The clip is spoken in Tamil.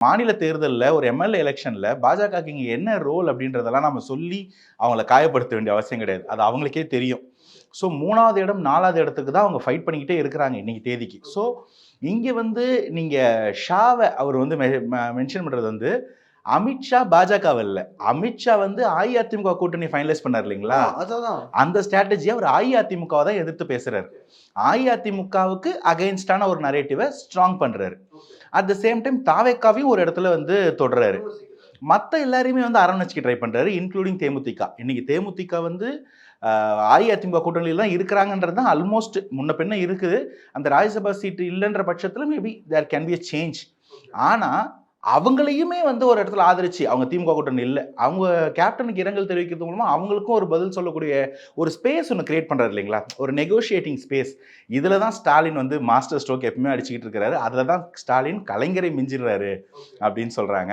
மாநில தேர்தல்ல ஒரு எம்எல்ஏ எலெக்ஷன்ல பாஜகக்கு இங்க என்ன ரோல் அப்படின்றதெல்லாம் நம்ம சொல்லி அவங்கள காயப்படுத்த வேண்டிய அவசியம் கிடையாது. அது அவங்களுக்கே தெரியும். ஸோ 3வது இடம், 4வது இடத்துக்கு தான் அவங்க ஃபைட் பண்ணிக்கிட்டே இருக்கிறாங்க இன்னைக்கு தேதிக்கு. ஸோ இங்க வந்து நீங்க ஷாவ அவர் வந்து மென்ஷன் பண்றது வந்து அமித்ஷா பாஜக இல்ல. அமித்ஷா வந்து அஇஅதிமுக கூட்டணி ஃபைனலைஸ் பண்ணார் இல்லைங்களா? அதான். அந்த ஸ்ட்ராட்டஜிய அவர் அஇஅதிமுகவை தான் எதிர்த்து பேசுறாரு. அஇஅதிமுகவுக்கு அகைன்ஸ்டான ஒரு நரேட்டிவ ஸ்ட்ராங் பண்றாரு. அட் த சேம் டைம் தாவேக்காவையும் ஒரு இடத்துல வந்து தொடுறாரு. மத்த எல்லாரையுமே வந்து அரவணைச்சுக்க ட்ரை பண்றாரு, இன்க்ளூடிங் தேமுதிக. இன்னைக்கு தேமுதிக வந்து அஇஅதிமுக கூட்டணியில தான் இருக்கிறாங்கன்றது தான் ஆல்மோஸ்ட் முன்ன பின்ன இருக்குது. அந்த ராஜ்யசபா சீட் இல்லன்ற பட்சத்துல maybe there can be a change. ஆனா அவங்களையுமே வந்து ஒரு இடத்துல ஆதரிச்சு, அவங்க திமுக கூட்டணி இல்ல. அவங்க கேப்டனுக்கு இரங்கல் தெரிவிக்கிறது மூலமா அவங்களுக்கும் ஒரு பதில் சொல்லக்கூடிய ஒரு ஸ்பேஸ் ஒண்ணு கிரியேட் பண்றாரு இல்லைங்களா? ஒரு நெகோஷியேட்டிங் ஸ்பேஸ். இதுல தான் ஸ்டாலின் வந்து மாஸ்டர் ஸ்ட்ரோக் எப்பவுமே அடிச்சுக்கிட்டு இருக்கிறாரு. அதுல தான் ஸ்டாலின் கலைஞரை மிஞ்சிடுறாரு அப்படின்னு சொல்றாங்க.